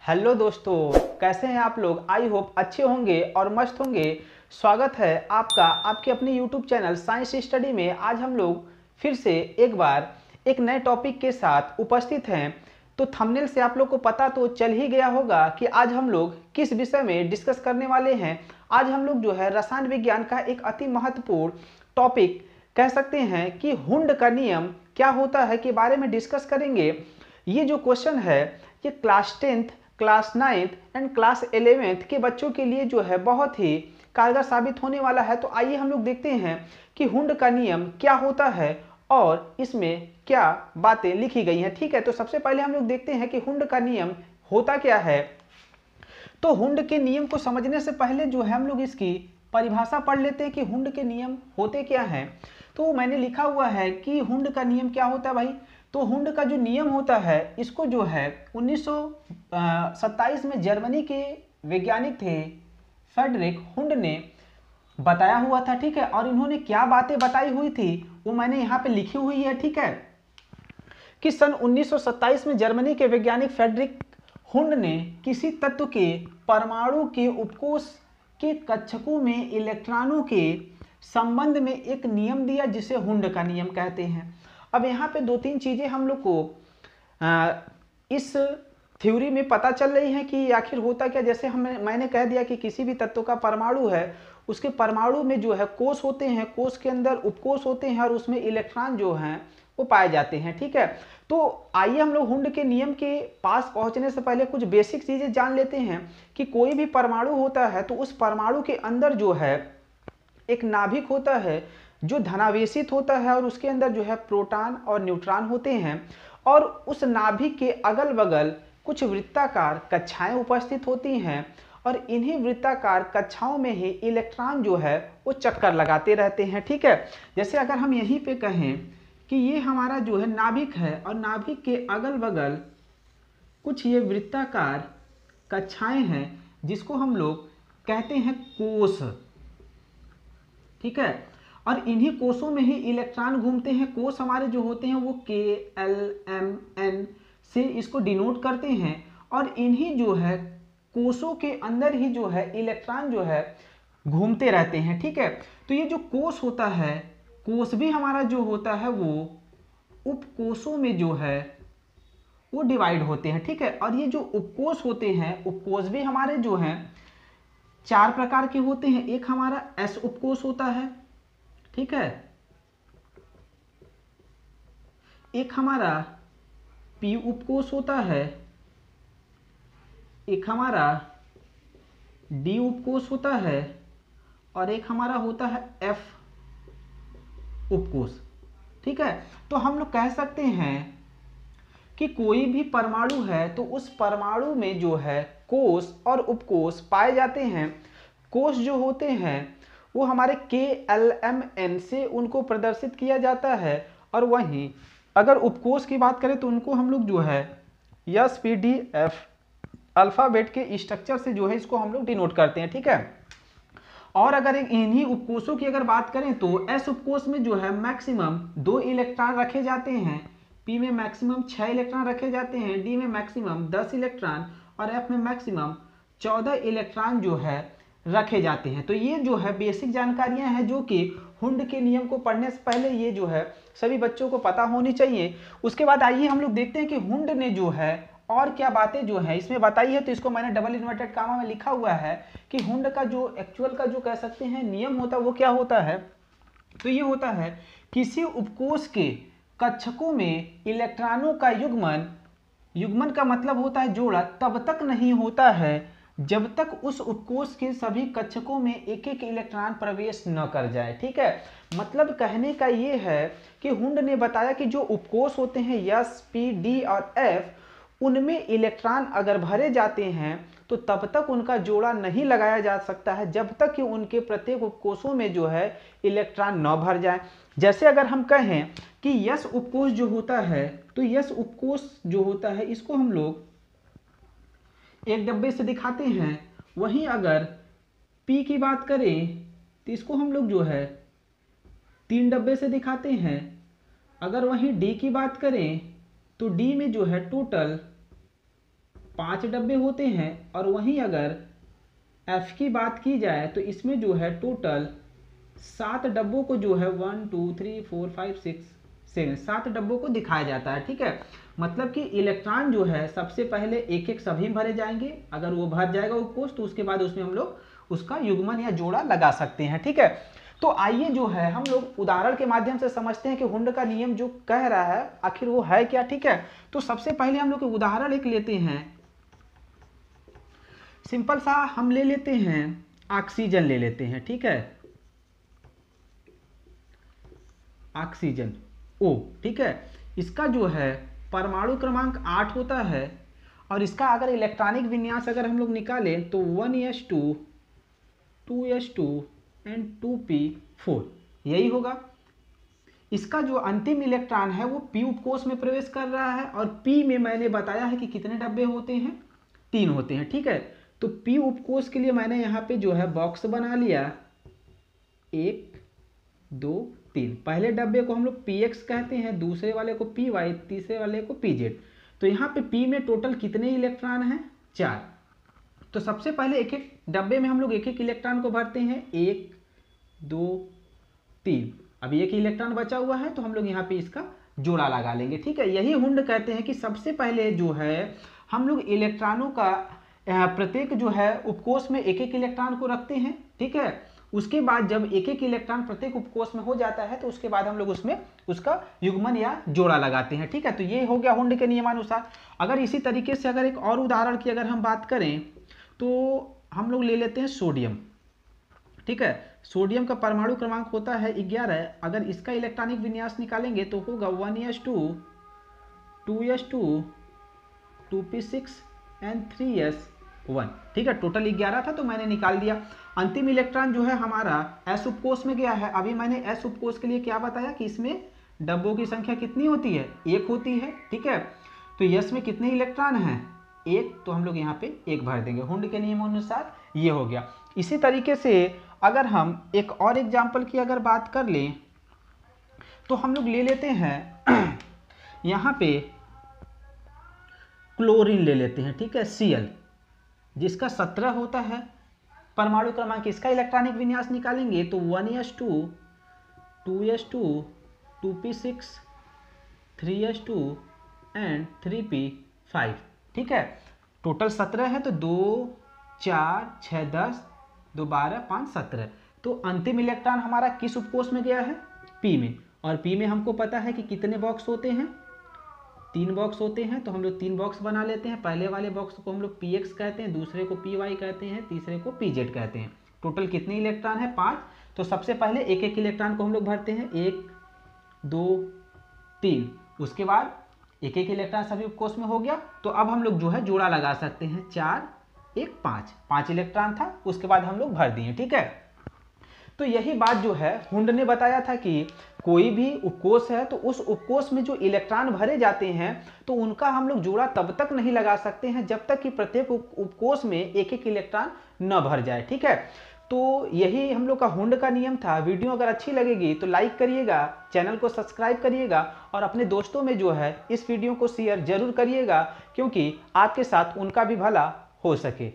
Hello दोस्तों, कैसे हैं आप लोग। आई होप अच्छे होंगे और मस्त होंगे। स्वागत है आपका आपके अपने यूट्यूब चैनल साइंस स्टडी में। आज हम लोग फिर से एक बार एक नए टॉपिक के साथ उपस्थित हैं। तो थंबनेल से आप लोग को पता तो चल ही गया होगा कि आज हम लोग किस विषय में डिस्कस करने वाले हैं। आज हम लोग जो है रसायन विज्ञान का एक अति महत्वपूर्ण टॉपिक कह सकते हैं कि हुंड का नियम क्या होता है के बारे में डिस्कस करेंगे। ये जो क्वेश्चन है ये class 10th, class 9th and class 11th के बच्चों के लिए जो है बहुत ही कारगर साबित होने वाला है। तो आइए हम लोग देखते हैं कि हुंड का नियम क्या होता है और इसमें क्या बातें लिखी गई हैं। ठीक है, तो सबसे पहले हम लोग देखते हैं कि हुंड का नियम होता क्या है। तो हुंड के नियम को समझने से पहले जो है हम लोग इसकी परिभाषा पढ़ लेते हैं कि हुंड के नियम होते क्या हैं। तो मैंने लिखा हुआ है कि हुंड का नियम क्या होता है भाई। तो हुंड का जो नियम होता है इसको जो है 1927 में जर्मनी के वैज्ञानिक थे फ्रेडरिक हुंड ने बताया हुआ था। ठीक है, और इन्होंने क्या बातें बताई हुई थी वो मैंने यहाँ पे लिखी हुई है। ठीक है, कि सन 1927 में जर्मनी के वैज्ञानिक फ्रेडरिक हुंड ने किसी तत्व के परमाणु के उपकोष के कक्षकों में इलेक्ट्रॉनों के संबंध में एक नियम दिया जिसे हुंड का नियम कहते हैं। अब यहाँ पे दो तीन चीजें हम लोग को इस थ्योरी में पता चल रही है कि आखिर होता क्या। जैसे मैंने कह दिया कि किसी भी तत्व का परमाणु है, उसके परमाणु में जो है कोष होते हैं, कोष के अंदर उपकोष होते हैं और उसमें इलेक्ट्रॉन जो हैं वो पाए जाते हैं। ठीक है, तो आइए हम लोग हुंड के नियम के पास पहुंचने से पहले कुछ बेसिक चीजें जान लेते हैं कि कोई भी परमाणु होता है तो उस परमाणु के अंदर जो है एक नाभिक होता है जो धनावेशित होता है और उसके अंदर जो है प्रोटॉन और न्यूट्रॉन होते हैं और उस नाभिक के अगल बगल कुछ वृत्ताकार कक्षाएं उपस्थित होती हैं और इन्हीं वृत्ताकार कक्षाओं में ही इलेक्ट्रॉन जो है वो चक्कर लगाते रहते हैं। ठीक है, जैसे अगर हम यहीं पे कहें कि ये हमारा जो है नाभिक है और नाभिक के अगल बगल कुछ ये वृत्ताकार कक्षाएं हैं जिसको हम लोग कहते हैं कोष। ठीक है, और इन्हीं कोषों में ही इलेक्ट्रॉन घूमते हैं। कोष हमारे जो होते हैं वो KLMN से इसको डिनोट करते हैं और इन्हीं जो है कोषों के अंदर ही जो है इलेक्ट्रॉन जो है घूमते रहते हैं। ठीक है, तो ये जो कोष होता है, कोष भी हमारा जो होता है वो उपकोषों में जो है वो डिवाइड होते हैं। ठीक है, और ये जो उपकोष होते हैं, उपकोष भी हमारे जो हैं चार प्रकार के होते हैं। एक हमारा S उपकोष होता है, ठीक है, एक हमारा P उपकोष होता है, एक हमारा D उपकोष होता है और एक हमारा होता है F उपकोष। ठीक है, तो हम लोग कह सकते हैं कि कोई भी परमाणु है तो उस परमाणु में जो है कोष और उपकोष पाए जाते हैं। कोष जो होते हैं वो हमारे KLMN से उनको प्रदर्शित किया जाता है और वहीं अगर उपकोष की बात करें तो उनको हम लोग जो है SPDF अल्फाबेट के स्ट्रक्चर से जो है इसको हम लोग डिनोट करते हैं। ठीक है, और अगर इन्हीं उपकोषों की अगर बात करें तो S उपकोष में जो है मैक्सिमम 2 इलेक्ट्रॉन रखे जाते हैं, P में मैक्सिमम 6 इलेक्ट्रॉन रखे जाते हैं, D में मैक्सिमम 10 इलेक्ट्रॉन और F में मैक्सिमम 14 इलेक्ट्रॉन जो है रखे जाते हैं। तो ये जो है बेसिक जानकारियां हैं जो कि हुंड के नियम को पढ़ने से पहले ये जो है सभी बच्चों को पता होनी चाहिए। उसके बाद आइए हम लोग देखते हैं कि हुंड ने जो है और क्या बातें जो है इसमें बताई है। तो इसको मैंने डबल इन्वर्टेड कामा में लिखा हुआ है कि हुंड का जो एक्चुअल का जो कह सकते हैं नियम होता है वो क्या होता है। तो ये होता है किसी उपकोष के कक्षकों में इलेक्ट्रॉनों का युग्मन, युग्मन का मतलब होता है जोड़ा, तब तक नहीं होता है जब तक उस उपकोष के सभी कक्षकों में एक एक इलेक्ट्रॉन प्रवेश न कर जाए। ठीक है, मतलब कहने का ये है कि हुंड ने बताया कि जो उपकोष होते हैं S, P, D और F उनमें इलेक्ट्रॉन अगर भरे जाते हैं तो तब तक उनका जोड़ा नहीं लगाया जा सकता है जब तक कि उनके प्रत्येक उपकोषों में जो है इलेक्ट्रॉन न भर जाए। जैसे अगर हम कहें कि S उपकोष जो होता है तो S उपकोष जो होता है इसको हम लोग एक डब्बे से दिखाते हैं, वहीं अगर P की बात करें तो इसको हम लोग जो है 3 डब्बे से दिखाते हैं। अगर वहीं D की बात करें तो D में जो है टोटल 5 डब्बे होते हैं, और वहीं अगर F की बात की जाए तो इसमें जो है टोटल 7 डब्बों को जो है 1 2 3 4 5 6 7 7 डब्बों को दिखाया जाता है। ठीक है, मतलब कि इलेक्ट्रॉन जो है सबसे पहले एक एक सभी भरे जाएंगे, अगर वो भर जाएगा उपकोष तो उसके बाद उसमें हम लोग उसका युग्मन या जोड़ा लगा सकते हैं। ठीक है, तो आइए जो है हम लोग उदाहरण के माध्यम से समझते हैं कि हुंड का नियम जो कह रहा है आखिर वो है क्या। ठीक है, तो सबसे पहले हम लोग उदाहरण एक लेते हैं, सिंपल सा हम ले लेते हैं ऑक्सीजन ले लेते हैं। ठीक है, ऑक्सीजन O। ठीक है, इसका जो है परमाणु क्रमांक 8 होता है, और इसका अगर इलेक्ट्रॉनिक विन्यास अगर हम लोग निकालें तो 1s2 2s2 एंड 2p4 यही होगा। इसका जो अंतिम इलेक्ट्रॉन है वो p उपकोष में प्रवेश कर रहा है, और p में मैंने बताया है कि कितने डब्बे होते हैं, 3 होते हैं। ठीक है, तो p उपकोष के लिए मैंने यहाँ पे जो है बॉक्स बना लिया, 1 2 3। पहले डब्बे को हम लोग px कहते हैं, दूसरे वाले को py, तीसरे वाले को pz। तो यहाँ पे p में टोटल कितने इलेक्ट्रॉन हैं, 4। तो सबसे पहले एक एक डब्बे में हम लोग एक एक इलेक्ट्रॉन को भरते हैं, 1 2 3। अभी एक इलेक्ट्रॉन बचा हुआ है तो हम लोग यहाँ पे इसका जोड़ा लगा लेंगे। ठीक है, यही हुंड कहते हैं कि सबसे पहले जो है हम लोग इलेक्ट्रॉनों का प्रत्येक जो है उपकोष में एक एक इलेक्ट्रॉन को रखते हैं। ठीक है, उसके बाद जब एक एक इलेक्ट्रॉन प्रत्येक उपकोष में हो जाता है तो उसके बाद हम लोग उसमें उसका युग्मन या जोड़ा लगाते हैं। ठीक है, तो ये हो गया हुंड के नियमानुसार। अगर इसी तरीके से अगर एक और उदाहरण की अगर हम बात करें तो हम लोग ले लेते हैं सोडियम। ठीक है, सोडियम का परमाणु क्रमांक होता है 11। अगर इसका इलेक्ट्रॉनिक विन्यास निकालेंगे तो होगा 1s2 2s2 2p6 and 3s1। ठीक है, टोटल 11 था तो मैंने निकाल दिया। अंतिम इलेक्ट्रॉन जो है हमारा s उपकोष में गया है। अभी मैंने s उपकोष के लिए क्या बताया कि इसमें डब्बों की संख्या कितनी होती है, 1 होती है। ठीक है, तो s में कितने इलेक्ट्रॉन हैं, 1, तो हम लोग यहाँ पे 1 भर देंगे। हुंड के नियमानुसार ये हो गया। इसी तरीके से अगर हम एक और एग्जाम्पल की अगर बात कर लें तो हम लोग ले लेते हैं यहाँ पे क्लोरीन ले लेते हैं। ठीक है, Cl, जिसका 17 होता है परमाणु क्रमांक। इसका इलेक्ट्रॉनिक विन्यास निकालेंगे तो 1s2 2s2 2p6 3s2 and 3p5। ठीक है, टोटल 17 है तो 2 4 6 10 2 12 5 17। तो अंतिम इलेक्ट्रॉन हमारा किस उपकोष में गया है, p में। और p में हमको पता है कि कितने बॉक्स होते हैं, 3 बॉक्स होते हैं। तो हम लोग 3 बॉक्स बना लेते हैं। पहले वाले बॉक्स को हम लोग px कहते हैं, दूसरे को py कहते हैं, तीसरे को pz कहते हैं। टोटल कितने इलेक्ट्रॉन है, 5। तो सबसे पहले एक एक इलेक्ट्रॉन को हम लोग भरते हैं, 1 2 3। उसके बाद एक एक इलेक्ट्रॉन सभी उपकोष में हो गया। तो अब हम लोग जो है जोड़ा लगा सकते हैं, 4 1 5 इलेक्ट्रॉन था, उसके बाद हम लोग भर दिए। ठीक है, तो यही बात जो है हुंड ने बताया था कि कोई भी उपकोष है तो उस उपकोष में जो इलेक्ट्रॉन भरे जाते हैं तो उनका हम लोग जोड़ा तब तक नहीं लगा सकते हैं जब तक कि प्रत्येक उपकोष में एक एक इलेक्ट्रॉन न भर जाए। ठीक है, तो यही हम लोग का हुंड का नियम था। वीडियो अगर अच्छी लगेगी तो लाइक करिएगा, चैनल को सब्सक्राइब करिएगा, और अपने दोस्तों में जो है इस वीडियो को शेयर जरूर करिएगा, क्योंकि आपके साथ उनका भी भला हो सके।